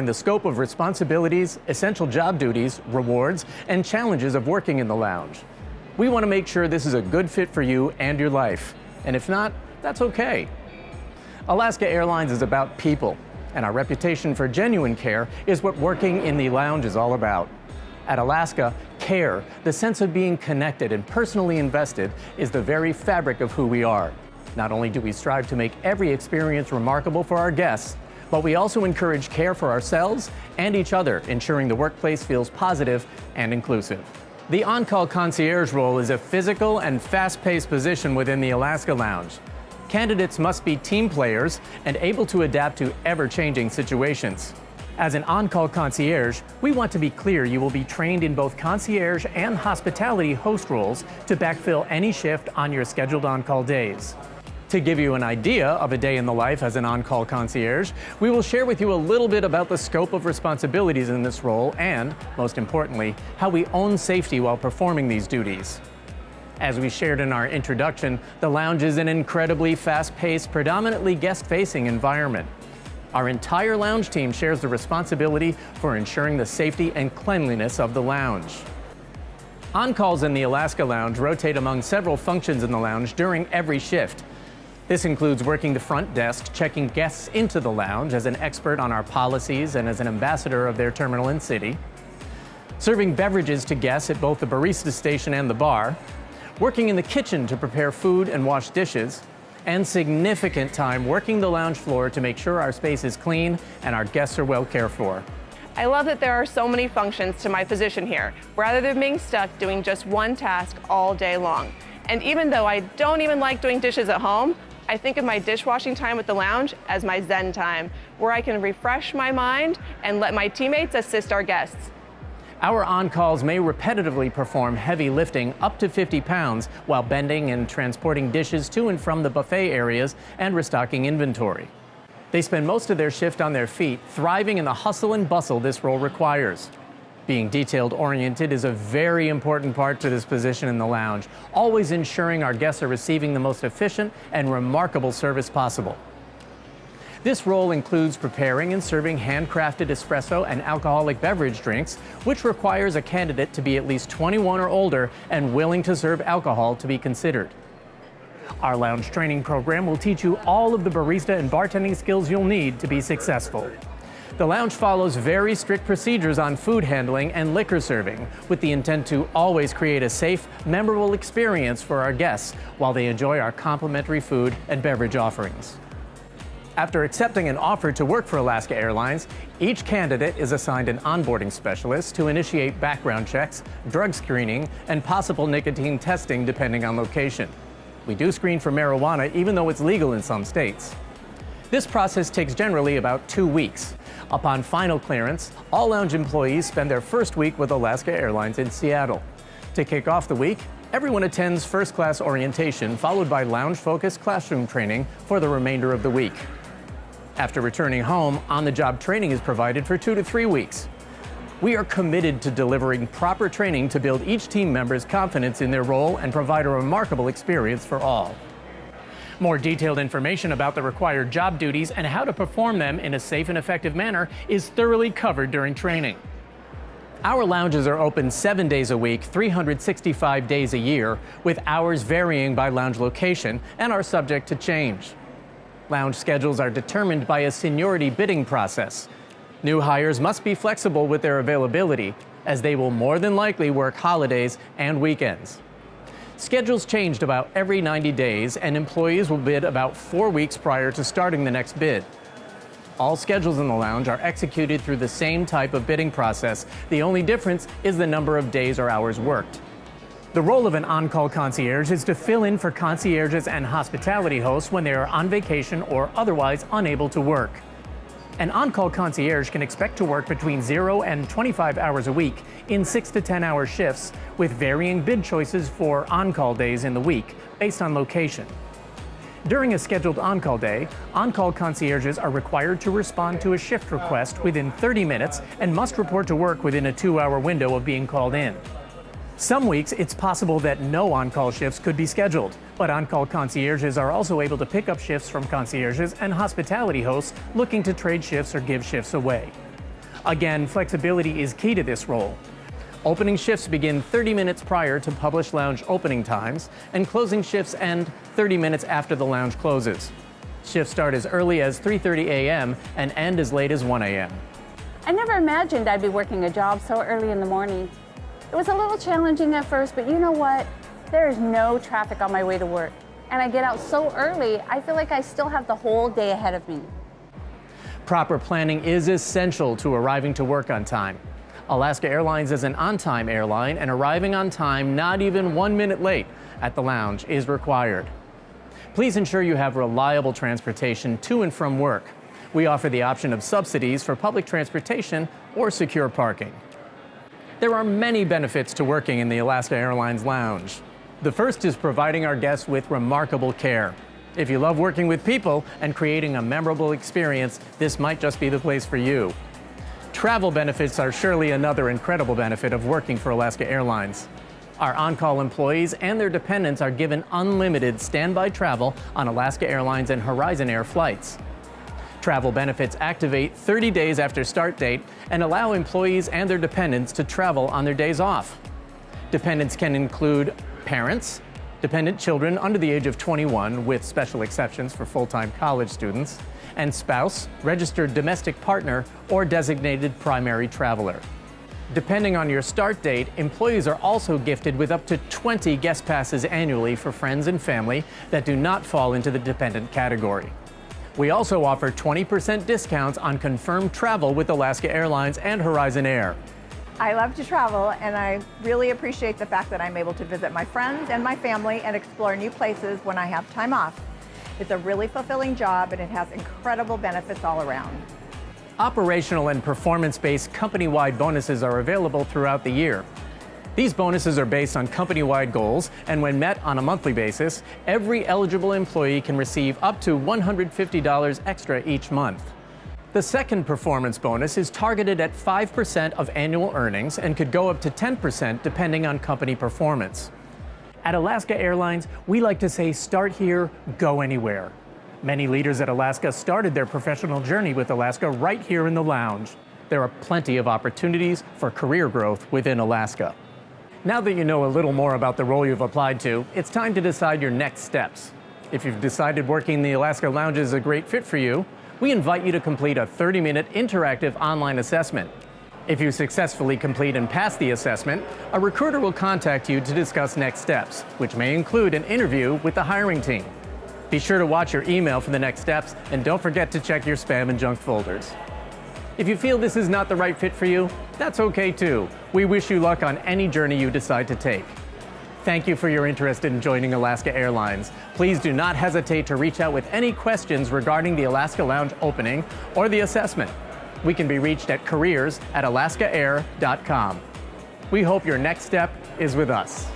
The scope of responsibilities, essential job duties, rewards, and challenges of working in the lounge. We want to make sure this is a good fit for you and your life. And if not, that's okay. Alaska Airlines is about people, and our reputation for genuine care is what working in the lounge is all about. At Alaska, care, the sense of being connected and personally invested, is the very fabric of who we are. Not only do we strive to make every experience remarkable for our guests, but we also encourage care for ourselves and each other, ensuring the workplace feels positive and inclusive. The on-call concierge role is a physical and fast-paced position within the Alaska Lounge. Candidates must be team players and able to adapt to ever-changing situations. As an on-call concierge, we want to be clear you will be trained in both concierge and hospitality host roles to backfill any shift on your scheduled on-call days. To give you an idea of a day in the life as an on-call concierge, we will share with you a little bit about the scope of responsibilities in this role and, most importantly, how we own safety while performing these duties. As we shared in our introduction, the lounge is an incredibly fast-paced, predominantly guest-facing environment. Our entire lounge team shares the responsibility for ensuring the safety and cleanliness of the lounge. On-calls in the Alaska Lounge rotate among several functions in the lounge during every shift. This includes working the front desk, checking guests into the lounge as an expert on our policies and as an ambassador of their terminal and city, serving beverages to guests at both the barista station and the bar, working in the kitchen to prepare food and wash dishes, and significant time working the lounge floor to make sure our space is clean and our guests are well cared for. I love that there are so many functions to my position here, rather than being stuck doing just one task all day long. And even though I don't even like doing dishes at home, I think of my dishwashing time at the lounge as my Zen time, where I can refresh my mind and let my teammates assist our guests. Our on-calls may repetitively perform heavy lifting up to 50 pounds while bending and transporting dishes to and from the buffet areas and restocking inventory. They spend most of their shift on their feet, thriving in the hustle and bustle this role requires. Being detailed-oriented is a very important part to this position in the lounge, always ensuring our guests are receiving the most efficient and remarkable service possible. This role includes preparing and serving handcrafted espresso and alcoholic beverage drinks, which requires a candidate to be at least 21 or older and willing to serve alcohol to be considered. Our lounge training program will teach you all of the barista and bartending skills you'll need to be successful. The lounge follows very strict procedures on food handling and liquor serving, with the intent to always create a safe, memorable experience for our guests while they enjoy our complimentary food and beverage offerings. After accepting an offer to work for Alaska Airlines, each candidate is assigned an onboarding specialist to initiate background checks, drug screening, and possible nicotine testing depending on location. We do screen for marijuana even though it's legal in some states. This process takes generally about 2 weeks. Upon final clearance, all lounge employees spend their first week with Alaska Airlines in Seattle. To kick off the week, everyone attends first-class orientation, followed by lounge-focused classroom training for the remainder of the week. After returning home, on-the-job training is provided for 2 to 3 weeks. We are committed to delivering proper training to build each team member's confidence in their role and provide a remarkable experience for all. More detailed information about the required job duties and how to perform them in a safe and effective manner is thoroughly covered during training. Our lounges are open 7 days a week, 365 days a year, with hours varying by lounge location and are subject to change. Lounge schedules are determined by a seniority bidding process. New hires must be flexible with their availability, as they will more than likely work holidays and weekends. Schedules changed about every 90 days, and employees will bid about 4 weeks prior to starting the next bid. All schedules in the lounge are executed through the same type of bidding process. The only difference is the number of days or hours worked. The role of an on-call concierge is to fill in for concierges and hospitality hosts when they are on vacation or otherwise unable to work. An on-call concierge can expect to work between 0 and 25 hours a week in 6 to 10-hour shifts, with varying bid choices for on-call days in the week based on location. During a scheduled on-call day, on-call concierges are required to respond to a shift request within 30 minutes and must report to work within a 2-hour window of being called in. Some weeks, it's possible that no on-call shifts could be scheduled, but on-call concierges are also able to pick up shifts from concierges and hospitality hosts looking to trade shifts or give shifts away. Again, flexibility is key to this role. Opening shifts begin 30 minutes prior to published lounge opening times, and closing shifts end 30 minutes after the lounge closes. Shifts start as early as 3:30 a.m. and end as late as 1 a.m. I never imagined I'd be working a job so early in the morning. It was a little challenging at first, but you know what? There is no traffic on my way to work. And I get out so early, I feel like I still have the whole day ahead of me. Proper planning is essential to arriving to work on time. Alaska Airlines is an on-time airline, and arriving on time, not even 1 minute late, at the lounge is required. Please ensure you have reliable transportation to and from work. We offer the option of subsidies for public transportation or secure parking. There are many benefits to working in the Alaska Airlines lounge. The first is providing our guests with remarkable care. If you love working with people and creating a memorable experience, this might just be the place for you. Travel benefits are surely another incredible benefit of working for Alaska Airlines. Our on-call employees and their dependents are given unlimited standby travel on Alaska Airlines and Horizon Air flights. Travel benefits activate 30 days after start date and allow employees and their dependents to travel on their days off. Dependents can include parents, dependent children under the age of 21 with special exceptions for full-time college students, and spouse, registered domestic partner, or designated primary traveler. Depending on your start date, employees are also gifted with up to 20 guest passes annually for friends and family that do not fall into the dependent category. We also offer 20% discounts on confirmed travel with Alaska Airlines and Horizon Air. I love to travel, and I really appreciate the fact that I'm able to visit my friends and my family and explore new places when I have time off. It's a really fulfilling job, and it has incredible benefits all around. Operational and performance-based company-wide bonuses are available throughout the year. These bonuses are based on company-wide goals, and when met on a monthly basis, every eligible employee can receive up to $150 extra each month. The second performance bonus is targeted at 5% of annual earnings and could go up to 10% depending on company performance. At Alaska Airlines, we like to say, start here, go anywhere. Many leaders at Alaska started their professional journey with Alaska right here in the lounge. There are plenty of opportunities for career growth within Alaska. Now that you know a little more about the role you've applied to, it's time to decide your next steps. If you've decided working in the Alaska Lounge is a great fit for you, we invite you to complete a 30-minute interactive online assessment. If you successfully complete and pass the assessment, a recruiter will contact you to discuss next steps, which may include an interview with the hiring team. Be sure to watch your email for the next steps, and don't forget to check your spam and junk folders. If you feel this is not the right fit for you, that's okay too. We wish you luck on any journey you decide to take. Thank you for your interest in joining Alaska Airlines. Please do not hesitate to reach out with any questions regarding the Alaska Lounge opening or the assessment. We can be reached at careers@alaskaair.com. We hope your next step is with us.